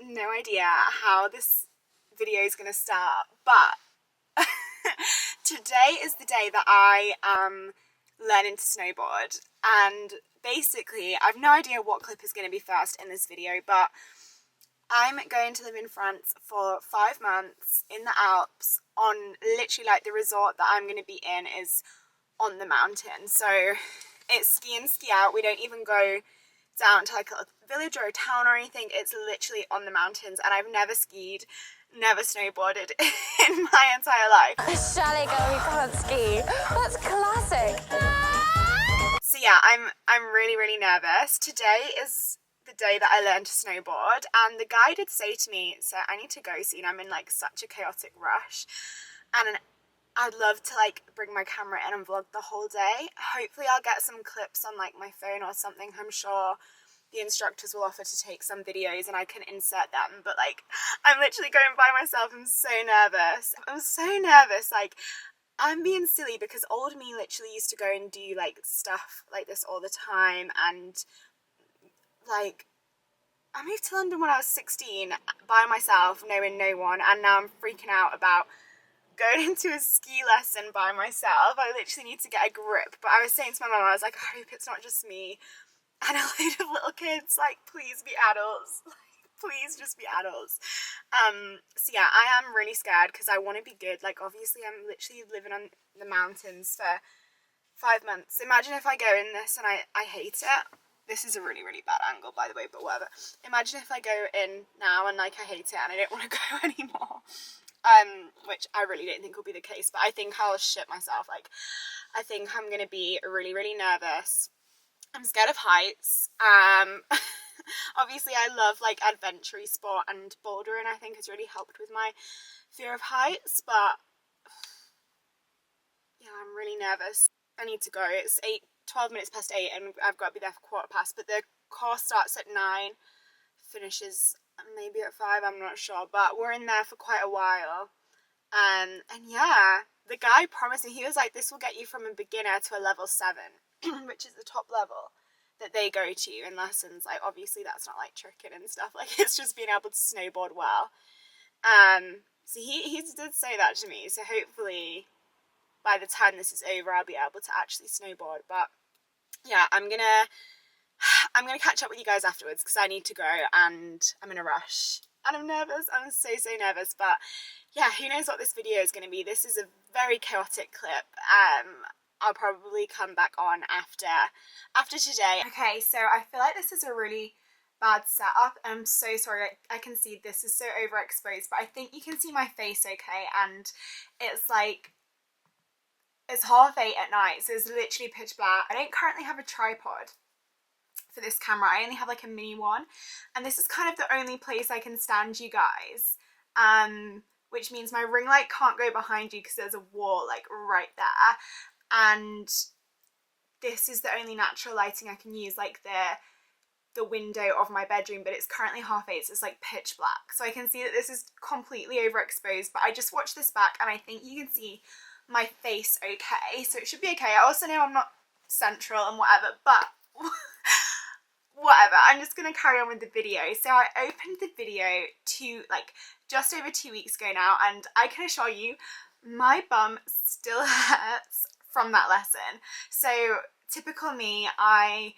no idea how this video is going to start, but today is the day that I am learning to snowboard, and basically I've no idea what clip is going to be first in this video, but I'm going to live in France for 5 months in the Alps on literally like the resort that I'm going to be in is on the mountain. So it's ski in, ski out. We don't even go down to like a village or a town or anything. It's literally on the mountains, and I've never skied, never snowboarded in my entire life. A chalet girl who can't ski. That's classic. So yeah, I'm really nervous. Today is the day that I learned to snowboard, and the guy did say to me, so I need to go soon, I'm in like such a chaotic rush, and I'd love to like bring my camera in and vlog the whole day. Hopefully I'll get some clips on like my phone or something. I'm sure the instructors will offer to take some videos and I can insert them, but like I'm literally going by myself. I'm so nervous. Like I'm being silly because old me literally used to go and do like stuff like this all the time, and like I moved to London when I was 16 by myself, knowing no one, and now I'm freaking out about going into a ski lesson by myself. I literally need to get a grip. But I was saying to my mum, I was like, I hope it's not just me and a load of little kids. Like, please be adults. Please just be adults. So yeah, I am really scared because I want to be good. Like, obviously I'm literally living on the mountains for 5 months. Imagine if I go in this and I hate it. This is a really bad angle, by the way, but whatever. Imagine if I go in now and like I hate it and I don't want to go anymore. Which I really don't think will be the case, but I think I'll shit myself. Like, I think I'm gonna be really nervous. I'm scared of heights. Obviously I love like adventure sport, and bouldering I think has really helped with my fear of heights, but yeah, I'm really nervous. I need to go. It's 12 minutes past 8 and I've got to be there for 1:15, but the course starts at 9, finishes maybe at 5, I'm not sure, but we're in there for quite a while. And yeah, the guy promised me, he was like, this will get you from a beginner to a level 7, which is the top level that they go to in lessons. Like, obviously that's not like tricking and stuff, like it's just being able to snowboard well. So he did say that to me, so hopefully by the time this is over I'll be able to actually snowboard. But yeah, I'm gonna catch up with you guys afterwards because I need to go and I'm in a rush and I'm nervous. I'm so nervous, but yeah, who knows what this video is going to be. This is a very chaotic clip. I'll probably come back on after today. Okay, so I feel like this is a really bad setup. I'm so sorry. I can see this is so overexposed, but I think you can see my face okay, and it's like it's 8:30 at night, so it's literally pitch black. I don't currently have a tripod for this camera. I only have like a mini one, and this is kind of the only place I can stand you guys, which means my ring light can't go behind you because there's a wall like right there, and this is the only natural lighting I can use, like the window of my bedroom, but it's currently 8:30, so it's like pitch black, so I can see that this is completely overexposed. But I just watched this back and I think you can see my face okay, so it should be okay. I also know I'm not central and whatever, but whatever, I'm just gonna carry on with the video. So I opened the video like just over 2 weeks ago now, and I can assure you my bum still hurts from that lesson. So typical me, I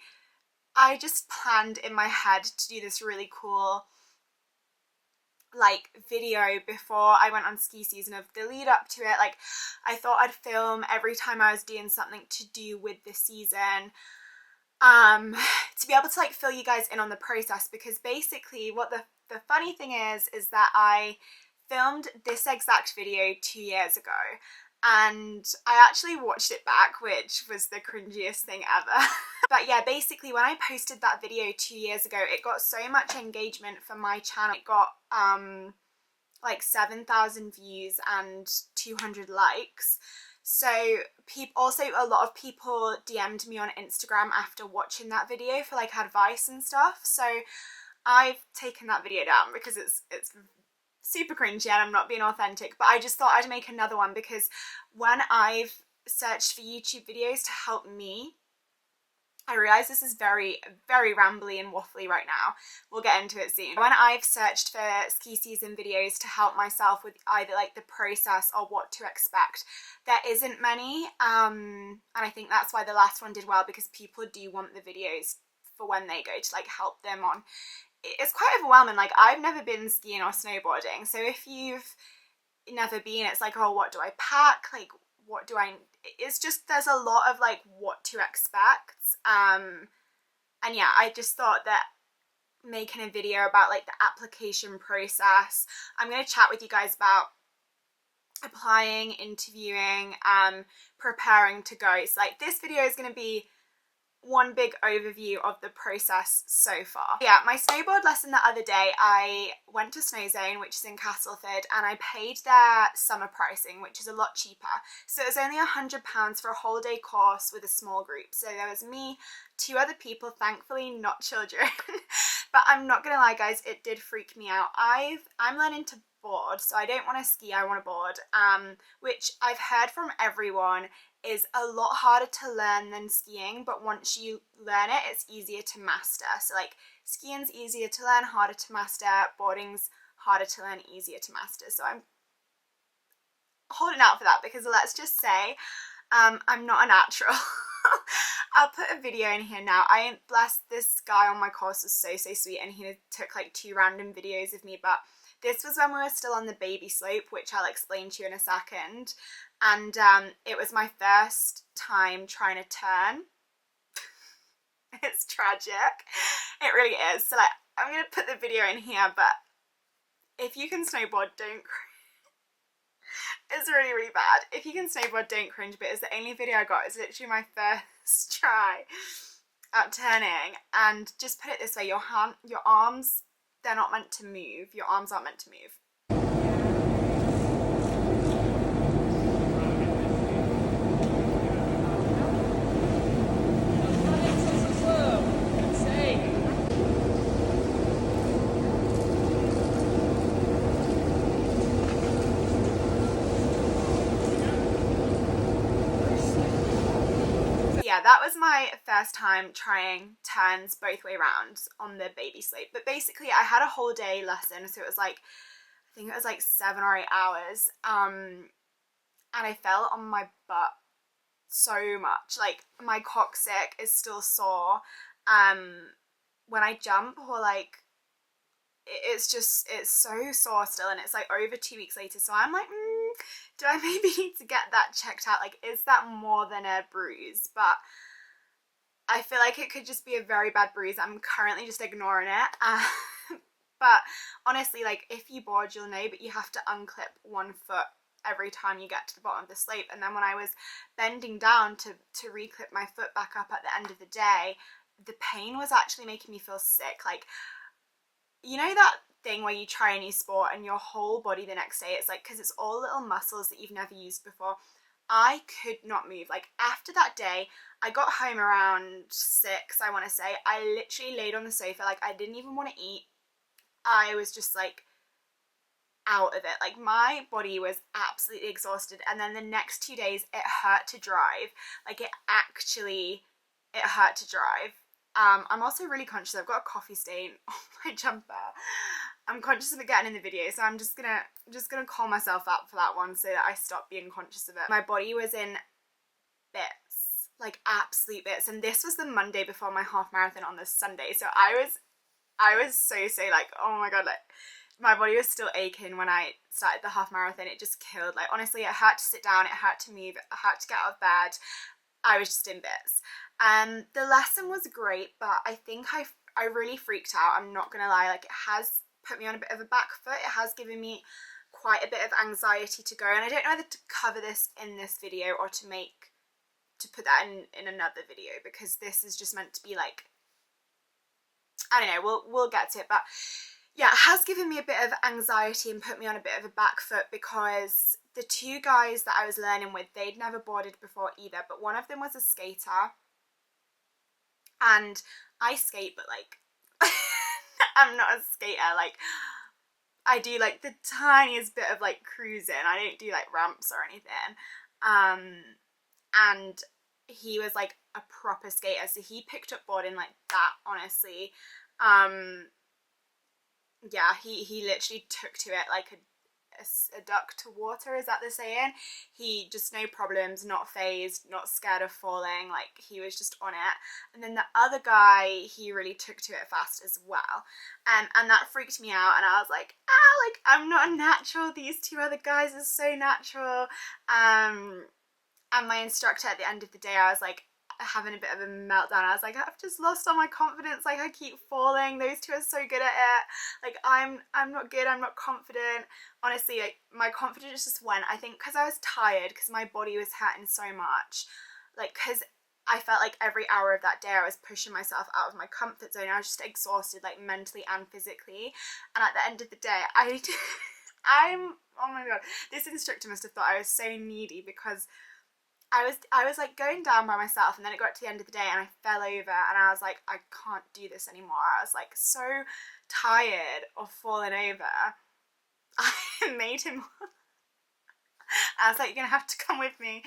just planned in my head to do this really cool like video before I went on ski season of the lead up to it. Like, I thought I'd film every time I was doing something to do with the season, to be able to like fill you guys in on the process, because basically what the funny thing is that I filmed this exact video 2 years ago, and I actually watched it back, which was the cringiest thing ever. But yeah, basically when I posted that video 2 years ago, it got so much engagement for my channel. It got like 7,000 views and 200 likes. So also a lot of people DM'd me on Instagram after watching that video for like advice and stuff. So I've taken that video down because it's super cringy and I'm not being authentic, but I just thought I'd make another one because when I've searched for YouTube videos to help me I realise this is very, very rambly and waffly right now. We'll get into it soon. When I've searched for ski season videos to help myself with either like the process or what to expect, there isn't many. And I think that's why the last one did well, because people do want the videos for when they go to like help them on. It's quite overwhelming. Like, I've never been skiing or snowboarding, so if you've never been, it's like, oh, what do I pack? Like, what do I, it's just, there's a lot of like what to expect. And yeah, I just thought that making a video about like the application process, I'm going to chat with you guys about applying, interviewing, preparing to go. So like, this video is going to be one big overview of the process so far. Yeah, my snowboard lesson the other day, I went to Snow Zone, which is in Castleford, and I paid their summer pricing, which is a lot cheaper. So it was only £100 for a whole day course with a small group. So there was me, 2 other people, thankfully not children. But I'm not gonna lie guys, it did freak me out. I'm learning to board, so I don't want to ski, I want to board, which I've heard from everyone is a lot harder to learn than skiing, but once you learn it, it's easier to master. So like, skiing's easier to learn, harder to master, boarding's harder to learn, easier to master. So I'm holding out for that, because let's just say I'm not a natural. I'll put a video in here now. I blessed, this guy on my course was so sweet, and he took like 2 random videos of me, but this was when we were still on the baby slope, which I'll explain to you in a second. And it was my first time trying to turn. It's tragic. It really is. So like, I'm going to put the video in here, but if you can snowboard, don't cringe. It's really, really bad. If you can snowboard, don't cringe, but it's the only video I got. It's literally my first try at turning. And just put it this way, your arms, they're not meant to move. Your arms aren't meant to move. Yeah, that was my first time trying turns both way around on the baby slope. But basically I had a whole day lesson, so it was like, I think it was like 7 or 8 hours, and I fell on my butt so much. Like, my coccyx is still sore when I jump, or like, it's so sore still, and it's like over 2 weeks later. So I'm like, do I maybe need to get that checked out? Like, is that more than a bruise? But I feel like it could just be a very bad bruise. I'm currently just ignoring it. But honestly, like, if you board, you'll know, but you have to unclip one foot every time you get to the bottom of the slope. And then when I was bending down to reclip my foot back up at the end of the day, the pain was actually making me feel sick. Like, you know that thing where you try a new sport and your whole body the next day, it's like, because it's all little muscles that you've never used before. I could not move. Like, after that day, I got home around 6, I want to say. I literally laid on the sofa, like, I didn't even want to eat. I was just like out of it. Like, my body was absolutely exhausted, and then the next 2 days it hurt to drive. Like, it hurt to drive. I'm also really conscious. I've got a coffee stain on my jumper. I'm conscious of it getting in the video, so I'm just gonna call myself out for that one so that I stop being conscious of it. My body was in bits, like absolute bits, and this was the Monday before my half marathon on the Sunday. So I was so like, oh my god, like, my body was still aching when I started the half marathon. It just killed. Like, honestly, it hurt to sit down, it hurt to move, it hurt to get out of bed. I was just in bits. The lesson was great, but I think I really freaked out. I'm not gonna lie. Like, it has put me on a bit of a back foot. It has given me quite a bit of anxiety to go, and I don't know whether to cover this in this video or to put that in another video, because this is just meant to be like, I don't know, we'll get to it. But yeah, it has given me a bit of anxiety and put me on a bit of a back foot, because the 2 guys that I was learning with, they'd never boarded before either, but one of them was a skater, and I skate, but like, I'm not a skater. Like, I do like the tiniest bit of like cruising. I don't do like ramps or anything. And he was like a proper skater, so he picked up boarding like that, honestly. Yeah, he literally took to it like a duck to water, is that the saying? He just, no problems, not phased, not scared of falling, like he was just on it. And then the other guy, he really took to it fast as well, and that freaked me out, and I was like, like I'm not natural, these two other guys are so natural. And my instructor at the end of the day, I was like having a bit of a meltdown. I was like, I've just lost all my confidence, like I keep falling, those two are so good at it, like I'm not good, I'm not confident. Honestly, like my confidence just went, I think because I was tired, because my body was hurting so much, like because I felt like every hour of that day I was pushing myself out of my comfort zone. I was just exhausted, like mentally and physically. And at the end of the day, I'm, oh my god, this instructor must have thought I was so needy, because I was like going down by myself, and then it got to the end of the day and I fell over, and I was like, I can't do this anymore. I was like so tired of falling over. I made him I was like, you're gonna have to come with me,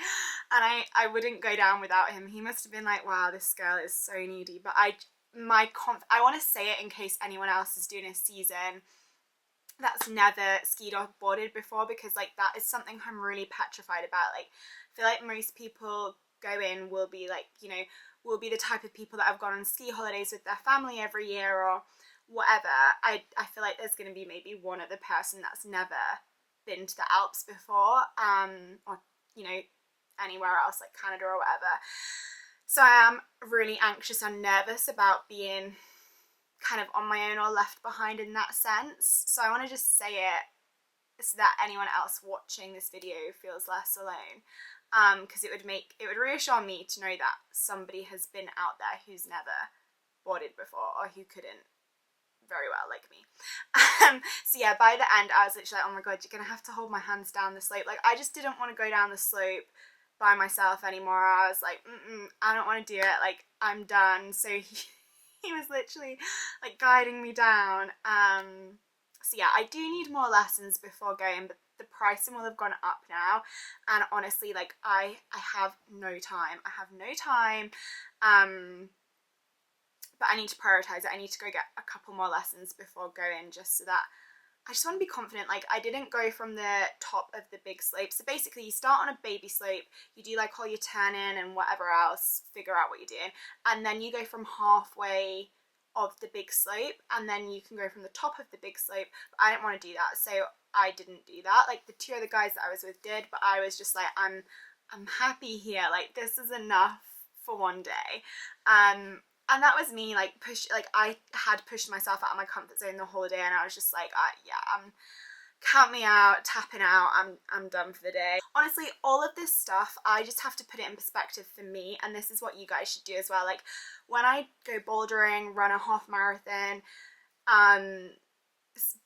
and I wouldn't go down without him. He must have been like, wow, this girl is so needy. But I want to say it in case anyone else is doing a season that's never skied or boarded before, because like that is something I'm really petrified about. Like I feel like most people go in will be like, you know, will be the type of people that have gone on ski holidays with their family every year or whatever. I feel like there's going to be maybe one other person that's never been to the Alps before, or you know, anywhere else like Canada or whatever. So I am really anxious and nervous about being kind of on my own or left behind in that sense. So I want to just say it so that anyone else watching this video feels less alone, because it would reassure me to know that somebody has been out there who's never boarded before, or who couldn't very well like me. So yeah, by the end I was literally like, oh my god, you're gonna have to hold my hands down the slope. Like I just didn't want to go down the slope by myself anymore. I was like, I don't want to do it, like I'm done. So he was literally like guiding me down. So yeah, I do need more lessons before going, but the pricing will have gone up now, and honestly, like I have no time. But I need to prioritize it. I need to go get a couple more lessons before going, just so that I just want to be confident. Like I didn't go from the top of the big slope. So basically you start on a baby slope, you do like all your turning and whatever else, figure out what you're doing, and then you go from halfway of the big slope, and then you can go from the top of the big slope. But I didn't want to do that, so I didn't do that. Like the two other guys that I was with did, but I was just like, I'm happy here, like this is enough for one day. And that was me, like I had pushed myself out of my comfort zone the whole day, and I was just like, yeah, count me out, tapping out, I'm done for the day. Honestly, all of this stuff, I just have to put it in perspective for me, and this is what you guys should do as well. Like when I go bouldering, run a half marathon,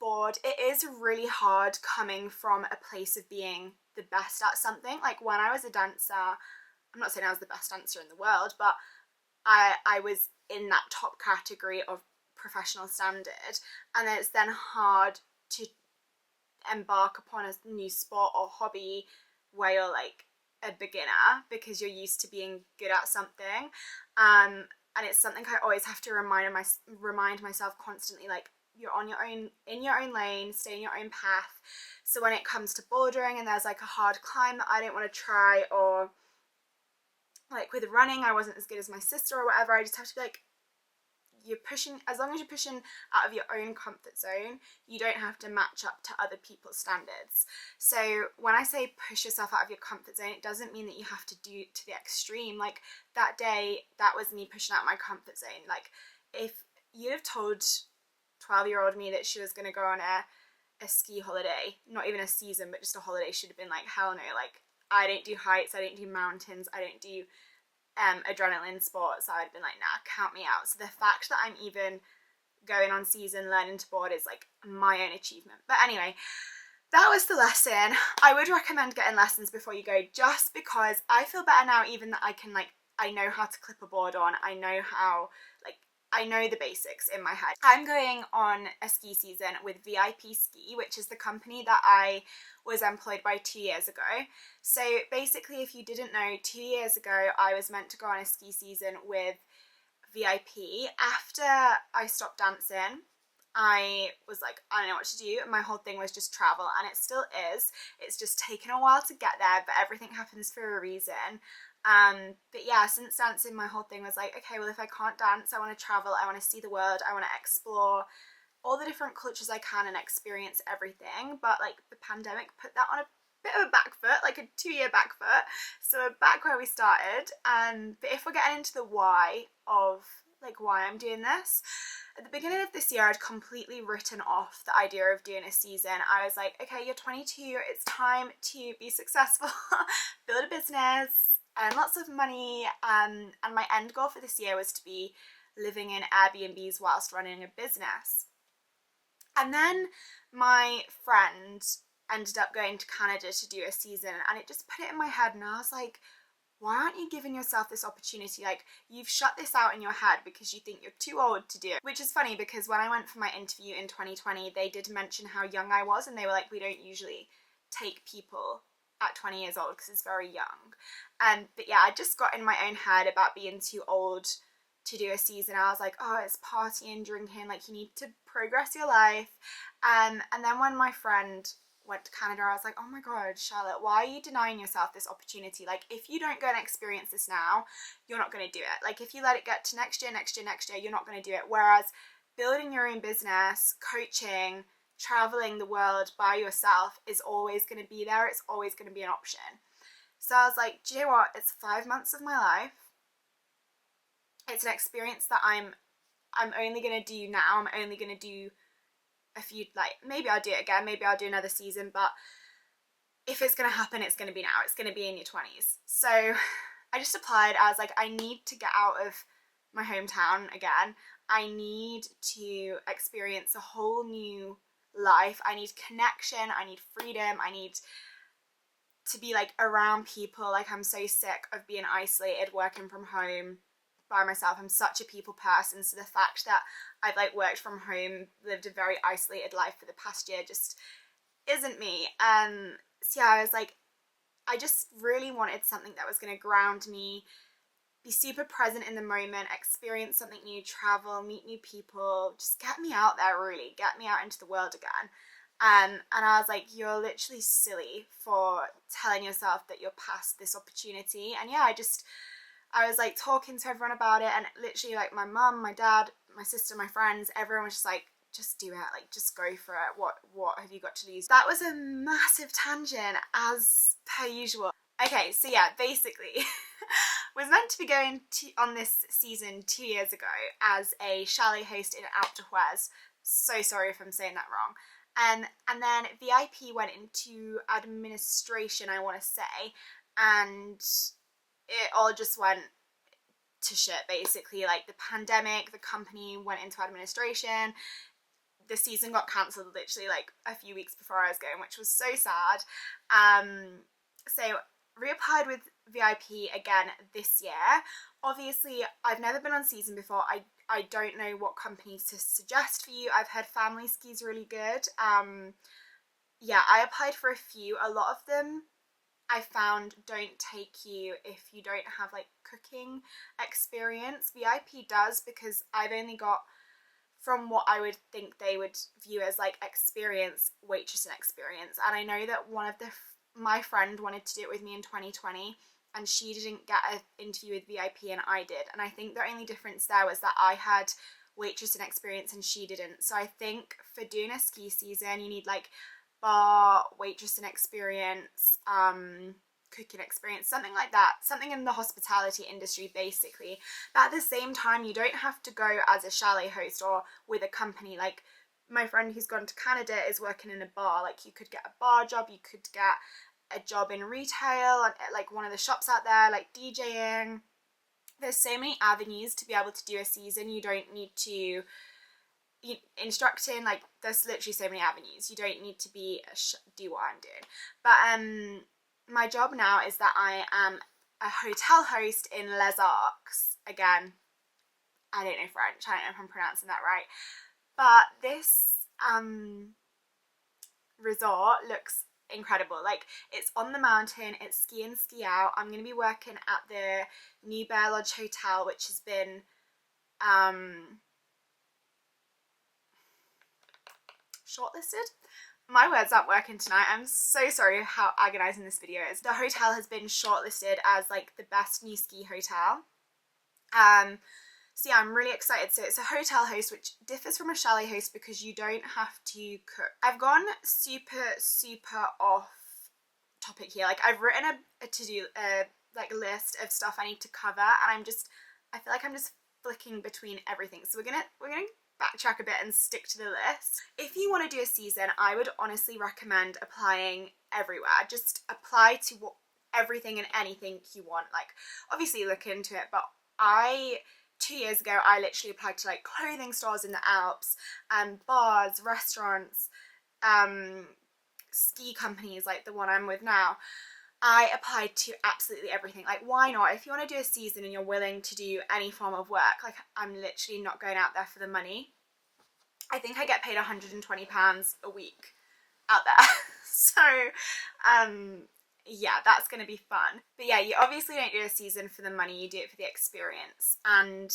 board, it is really hard coming from a place of being the best at something. Like when I was a dancer, I'm not saying I was the best dancer in the world, but I was in that top category of professional standard, and then it's then hard to embark upon a new sport or hobby where you're like a beginner, because you're used to being good at something, and it's something I always have to remind myself constantly, like you're on your own, in your own lane, stay in your own path. So when it comes to bouldering and there's like a hard climb that I don't want to try, or like with running I wasn't as good as my sister or whatever, I just have to be like, you're pushing, as long as you're pushing out of your own comfort zone, you don't have to match up to other people's standards. So when I say push yourself out of your comfort zone, it doesn't mean that you have to do to the extreme. Like that day, that was me pushing out my comfort zone. Like if you'd have told 12-year-old me that she was going to go on a ski holiday, not even a season, but just a holiday, she'd have been like, hell no. Like I don't do heights, I don't do mountains, I don't do adrenaline sports. I would have been like, nah, count me out. So the fact that I'm even going on season, learning to board, is like my own achievement. But anyway, that was the lesson. I would recommend getting lessons before you go, just because I feel better now even that I can, like, I know how to clip a board on, I know how, like, I know the basics in my head. I'm going on a ski season with VIPSKI, which is the company that I was employed by 2 years ago. So basically, if you didn't know, 2 years ago I was meant to go on a ski season with VIP. After I stopped dancing, I was like, I don't know what to do. My whole thing was just travel, and it still is. It's just taken a while to get there, but everything happens for a reason. But yeah, since dancing, my whole thing was like, okay, well, if I can't dance, I want to travel, I want to see the world, I want to explore all the different cultures I can and experience everything. But like the pandemic put that on a bit of a back foot, like a 2-year back foot. So we're back where we started. But if we're getting into the why of like why I'm doing this, at the beginning of this year, I'd completely written off the idea of doing a season. I was like, okay, you're 22, it's time to be successful, build a business, earn lots of money, and my end goal for this year was to be living in Airbnbs whilst running a business. And then my friend ended up going to Canada to do a season, and it just put it in my head, and I was like, why aren't you giving yourself this opportunity? Like, you've shut this out in your head because you think you're too old to do it. Which is funny because when I went for my interview in 2020, they did mention how young I was, and they were like, we don't usually take people at 20 years old because it's very young. But yeah, I just got in my own head about being too old to do a season. I was like, oh, it's partying, drinking, like you need to progress your life. And then when my friend went to Canada, I was like, oh my god, Charlotte, why are you denying yourself this opportunity? Like, if you don't go and experience this now, you're not going to do it. Like, if you let it get to next year, you're not going to do it. Whereas building your own business, coaching, traveling the world by yourself is always going to be there. It's always going to be an option. So I was like, do you know what? It's 5 months of my life. It's an experience that I'm only going to do now. I'm only going to do a few, like, maybe I'll do it again, maybe I'll do another season, but if it's going to happen, it's going to be now. It's going to be in your 20s. So I just applied. I was like, I need to get out of my hometown again. I need to experience a whole new life. I need connection. I need freedom. I need to be like around people. Like, I'm so sick of being isolated, working from home by myself. I'm such a people person, so the fact that I've like worked from home, lived a very isolated life for the past year just isn't me. So yeah, I was like, I just really wanted something that was going to ground me, be super present in the moment, experience something new, travel, meet new people, just get me out there, really get me out into the world again. And I was like, you're literally silly for telling yourself that you're past this opportunity. And yeah, I was like talking to everyone about it, and literally like my mum, my dad, my sister, my friends, everyone was just like, just do it, like just go for it. What have you got to lose? That was a massive tangent as per usual. Okay, so yeah, basically was meant to be going on this season 2 years ago as a chalet host in Alp d'Huez. So sorry if I'm saying that wrong. And then VIP went into administration, I want to say, and it all just went to shit, basically. Like, the pandemic, the company went into administration, the season got cancelled literally like a few weeks before I was going, which was so sad. So reapplied with VIP again this year. Obviously, I've never been on season before. I don't know what companies to suggest for you. I've heard Family Ski's really good. Yeah, I applied for a few. A lot of them I found don't take you if you don't have like cooking experience. VIP does, because I've only got, from what I would think they would view as like experience, waitressing experience. And I know that my friend wanted to do it with me in 2020, and she didn't get an interview with VIP and I did. And I think the only difference there was that I had waitressing experience and she didn't. So I think for doing a ski season, you need like bar, waitressing experience, cooking experience, something like that, something in the hospitality industry basically. But at the same time, you don't have to go as a chalet host or with a company. Like, my friend who's gone to Canada is working in a bar. Like, you could get a bar job, you could get a job in retail, like one of the shops out there, like DJing. There's so many avenues to be able to do a season. You don't need to instructing, like, there's literally so many avenues. You don't need to be do what I'm doing. But my job now is that I am a hotel host in Les Arcs. Again, I don't know French, I don't know if I'm pronouncing that right, but this resort looks incredible. Like, it's on the mountain, it's ski in, ski out. I'm going to be working at the New Bear Lodge Hotel, which has been shortlisted. My words aren't working tonight. I'm so sorry how agonizing this video is. The hotel has been shortlisted as like the best new ski hotel. So yeah, I'm really excited. So it's a hotel host, which differs from a chalet host because you don't have to cook. I've gone super off topic here. Like, I've written a to-do like list of stuff I need to cover, and I feel like I'm just flicking between everything. So we're gonna backtrack a bit and stick to the list. If you want to do a season, I would honestly recommend applying everywhere. Just apply to everything and anything you want. Like, obviously look into it, but 2 years ago, I literally applied to like clothing stores in the Alps, bars, restaurants, ski companies like the one I'm with now. I applied to absolutely everything. Like, why not? If you want to do a season and you're willing to do any form of work, like, I'm literally not going out there for the money. I think I get paid £120 a week out there. So, yeah, that's going to be fun. But yeah, you obviously don't do a season for the money, you do it for the experience. And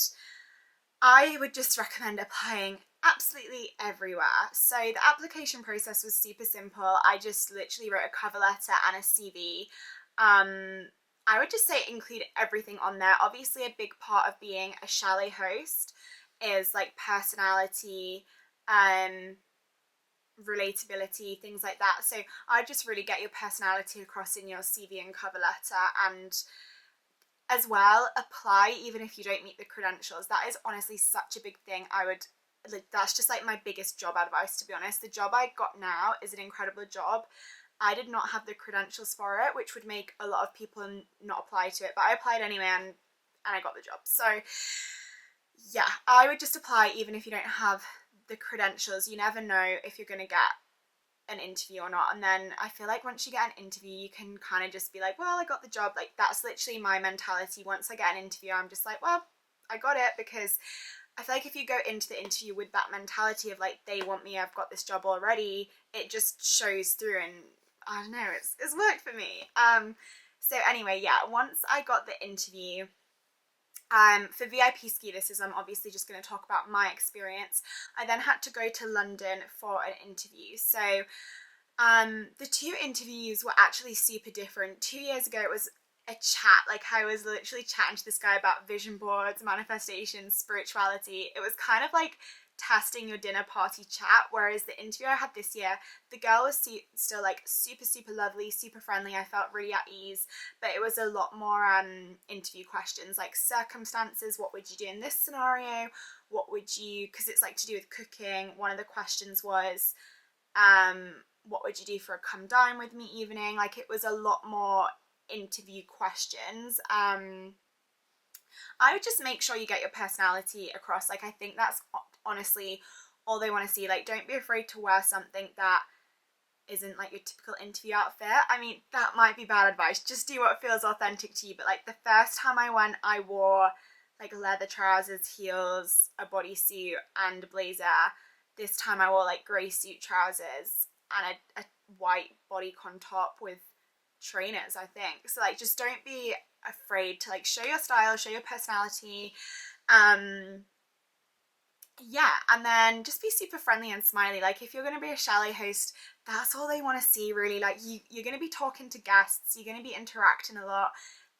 I would just recommend applying absolutely everywhere. So the application process was super simple. I just literally wrote a cover letter and a CV. I would just say include everything on there. Obviously, a big part of being a chalet host is like personality, relatability, things like that. So I just really get your personality across in your CV and cover letter, and as well, apply even if you don't meet the credentials. That is honestly such a big thing. That's just like my biggest job advice, to be honest. The job I got now is an incredible job. I did not have the credentials for it, which would make a lot of people not apply to it, but I applied anyway, and I got the job. So yeah, I would just apply even if you don't have the credentials. You never know if you're going to get an interview or not, and then I feel like once you get an interview, you can kind of just be like, well, I got the job. Like, that's literally my mentality. Once I get an interview, I'm just like, well, I got it, because I feel like if you go into the interview with that mentality of like, they want me, I've got this job already, it just shows through, and I don't know, it's worked for me. So anyway, yeah, once I got the interview, for VIPSKI, this is, I'm obviously just going to talk about my experience. I then had to go to London for an interview. So the two interviews were actually super different. 2 years ago, it was a chat. Like, I was literally chatting to this guy about vision boards, manifestation, spirituality. It was kind of like testing your dinner party chat, whereas the interview I had this year, the girl was still like super lovely, super friendly. I felt really at ease, but it was a lot more interview questions like circumstances. What would you do in this scenario? What would you, because it's like to do with cooking. One of the questions was what would you do for a come dine with me evening? Like, it was a lot more interview questions. I would just make sure you get your personality across. Like, I think that's honestly all they want to see. Like, don't be afraid to wear something that isn't like your typical interview outfit. I mean, that might be bad advice. Just do what feels authentic to you. But like, the first time I went, I wore like leather trousers, heels, a bodysuit, and a blazer. This time I wore like grey suit trousers and a white bodycon top with trainers, I think. So like, just don't be afraid to like show your style, show your personality. Yeah, and then just be super friendly and smiley. Like, if you're going to be a chalet host, that's all they want to see, really. Like, you're going to be talking to guests, you're going to be interacting a lot.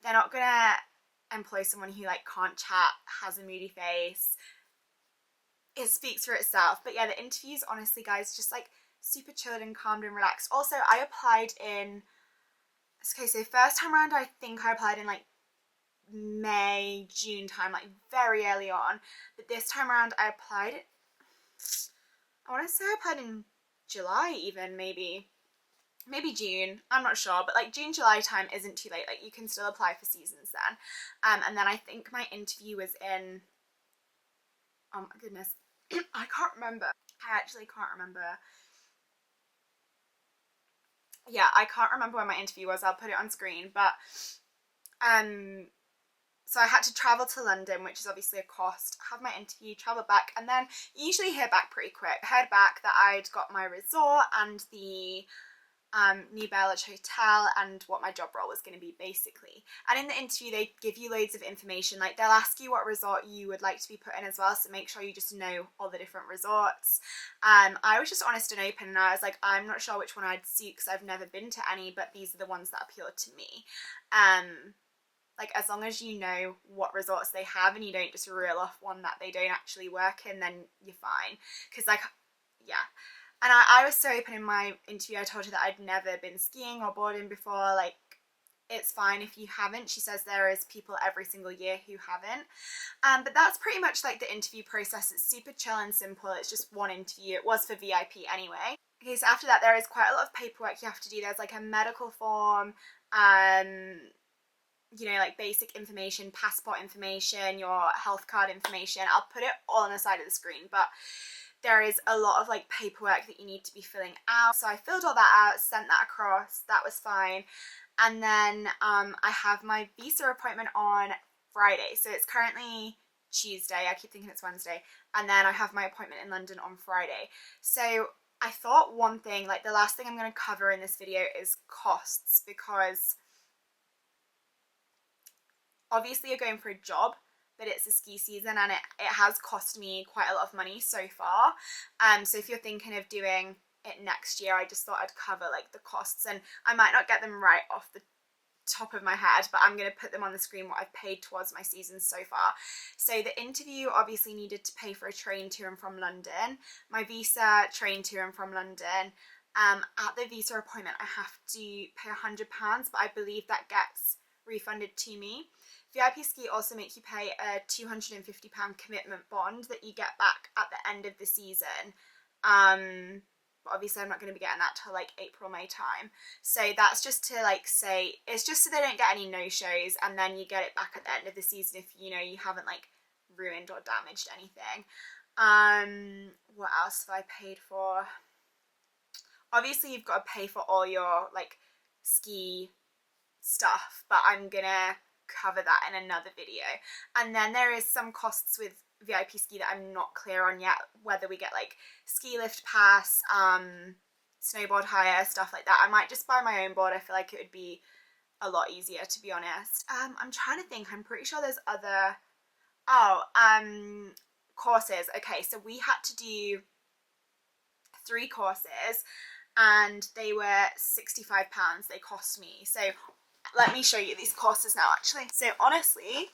They're not going to employ someone who like can't chat, has a moody face. It speaks for itself. But yeah, the interviews, honestly, guys, just like super chilled and calmed and relaxed. Also, I applied in, okay, so first time around, I think I applied in like May, June time, like very early on. But this time around, I want to say I applied in July even, maybe June, I'm not sure, but like June, July time isn't too late. Like, you can still apply for seasons then. And then I think my interview was in, oh my goodness, I can't remember. I actually can't remember. Yeah, I can't remember when my interview was. I'll put it on screen, but So I had to travel to London, which is obviously a cost, have my interview, travel back, and then usually hear back pretty quick. I heard back that I'd got my resort and the New Village Hotel and what my job role was going to be, basically. And in the interview they give you loads of information, like they'll ask you what resort you would like to be put in as well, so make sure you just know all the different resorts. I was just honest and open, and I was like, I'm not sure which one I'd suit because I've never been to any, but these are the ones that appeal to me. Like, as long as you know what resorts they have and you don't just reel off one that they don't actually work in, then you're fine. Because, like, yeah. And I was so open in my interview. I told her that I'd never been skiing or boarding before. Like, it's fine if you haven't. She says there is people every single year who haven't. But that's pretty much like the interview process. It's super chill and simple. It's just one interview. It was for VIP anyway. Okay, so after that there is quite a lot of paperwork you have to do. There's like a medical form, you know, like basic information, passport information, your health card information. I'll put it all on the side of the screen, but there is a lot of like paperwork that you need to be filling out. So I filled all that out, sent that across, that was fine. And then I have my visa appointment on Friday. So it's currently Tuesday, I keep thinking it's Wednesday. And then I have my appointment in London on Friday. So I thought one thing, like the last thing I'm going to cover in this video is costs, because obviously you're going for a job, but it's a ski season and it has cost me quite a lot of money so far. So if you're thinking of doing it next year, I just thought I'd cover like the costs, and I might not get them right off the top of my head, but I'm going to put them on the screen what I've paid towards my season so far. So the interview obviously needed to pay for a train to and from London, my visa, train to and from London. At the visa appointment I have to pay £100, but I believe that gets refunded to me. VIPSKI also make you pay a £250 commitment bond that you get back at the end of the season. But obviously I'm not going to be getting that till like April, May time. So that's just to like say, it's just so they don't get any no-shows, and then you get it back at the end of the season if you know you haven't like ruined or damaged anything. What else have I paid for? Obviously you've got to pay for all your like ski stuff, but I'm gonna cover that in another video. And then there is some costs with VIPSKI that I'm not clear on yet, whether we get like ski lift pass, snowboard hire, stuff like that. I might just buy my own board. I feel like it would be a lot easier, to be honest. I'm trying to think. I'm pretty sure there's other courses. Okay, so we had to do 3 courses and they were £65 they cost me. So let me show you these courses now, actually. So honestly,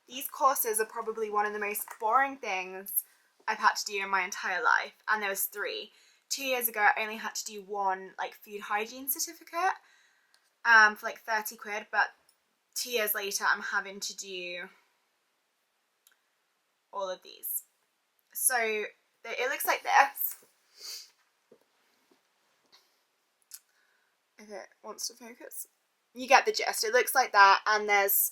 these courses are probably one of the most boring things I've had to do in my entire life, and there was 3. 2 years ago I only had to do one like food hygiene certificate for like 30 quid, but 2 years later I'm having to do all of these. So it looks like this. If it wants to focus. You get the gist. It looks like that, and there's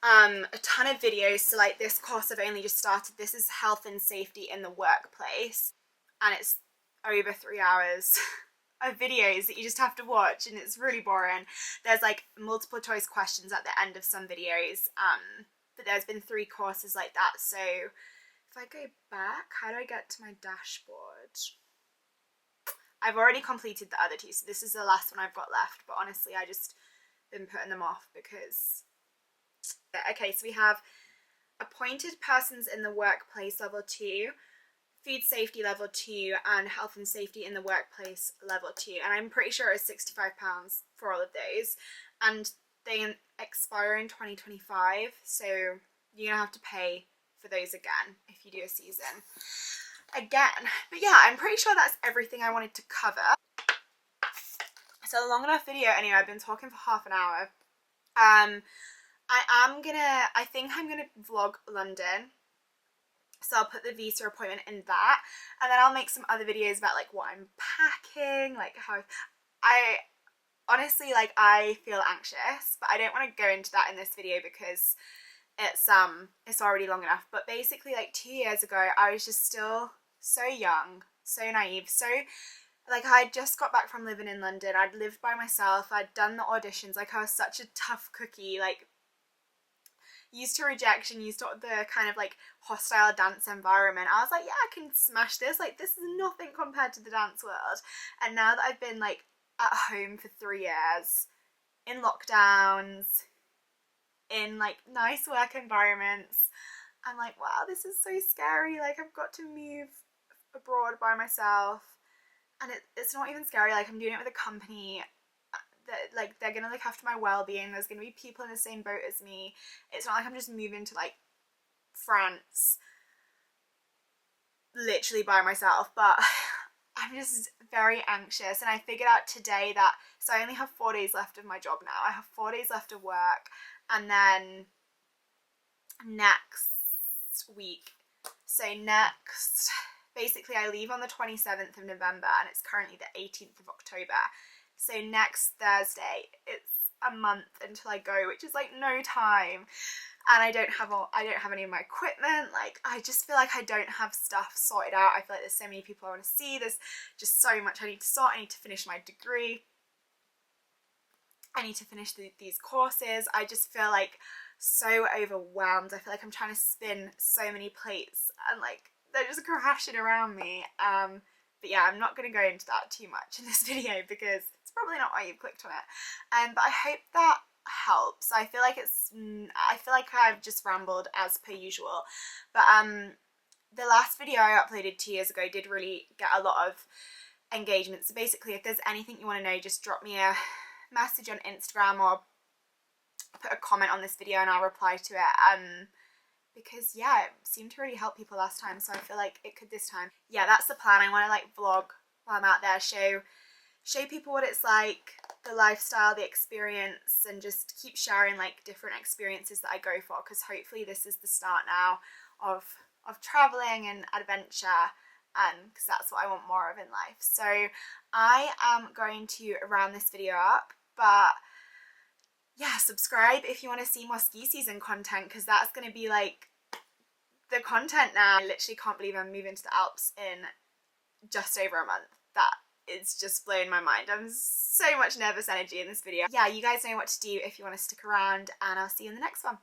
a ton of videos. So like this course I've only just started. This is health and safety in the workplace, and it's over 3 hours of videos that you just have to watch, and it's really boring. There's like multiple choice questions at the end of some videos, but there's been 3 courses like that. So if I go back, how do I get to my dashboard? I've already completed the other 2, so this is the last one I've got left, but honestly I just been putting them off because... Okay, so we have appointed persons in the workplace level 2, food safety level 2, and health and safety in the workplace level 2, and I'm pretty sure it's £65 for all of those, and they expire in 2025, so you're gonna have to pay for those again if you do a season again. But yeah, I'm pretty sure that's everything I wanted to cover. So a long enough video anyway. I've been talking for half an hour. I think I'm gonna vlog London, so I'll put the visa appointment in that, and then I'll make some other videos about like what I'm packing, like how I honestly, like, I feel anxious, but I don't want to go into that in this video because it's already long enough. But basically, like 2 years ago I was just still so young, so naive, so like I just got back from living in London. I'd lived by myself, I'd done the auditions, like I was such a tough cookie, like used to rejection, used to the kind of like hostile dance environment, I was like, yeah, I can smash this. Like, this is nothing compared to the dance world. And now that I've been like at home for 3 years, in lockdowns, in like nice work environments, I'm like, wow, this is so scary. Like, I've got to move abroad by myself, and it's not even scary. Like, I'm doing it with a company that, like, they're gonna look after my well-being. There's gonna be people in the same boat as me. It's not like I'm just moving to like France literally by myself, but I'm just very anxious. And I figured out today that, so I only have 4 days left of my job now. I have 4 days left of work, and then next week, so next, basically I leave on the 27th of November and it's currently the 18th of October. So next Thursday, it's a month until I go, which is like no time. And I don't have any of my equipment. Like, I just feel like I don't have stuff sorted out. I feel like there's so many people I want to see. There's just so much I need to sort. I need to finish my degree. I need to finish these courses. I just feel like so overwhelmed. I feel like I'm trying to spin so many plates and like they're just crashing around me. But yeah, I'm not going to go into that too much in this video because it's probably not why you've clicked on it. But I hope that helps. I feel like I've just rambled as per usual. But the last video I uploaded 2 years ago did really get a lot of engagement. So basically, if there's anything you want to know, just drop me a message on Instagram or put a comment on this video and I'll reply to it. Because yeah, it seemed to really help people last time, so I feel like it could this time. Yeah, that's the plan. I want to like vlog while I'm out there, show people what it's like, the lifestyle, the experience, and just keep sharing like different experiences that I go for, because hopefully this is the start now of traveling and adventure, because that's what I want more of in life. So I am going to round this video up, but yeah, subscribe if you want to see more ski season content, because that's going to be like the content now. I literally can't believe I'm moving to the Alps in just over a month. That is just blowing my mind. I'm so much nervous energy in this video. Yeah, you guys know what to do if you want to stick around, and I'll see you in the next one.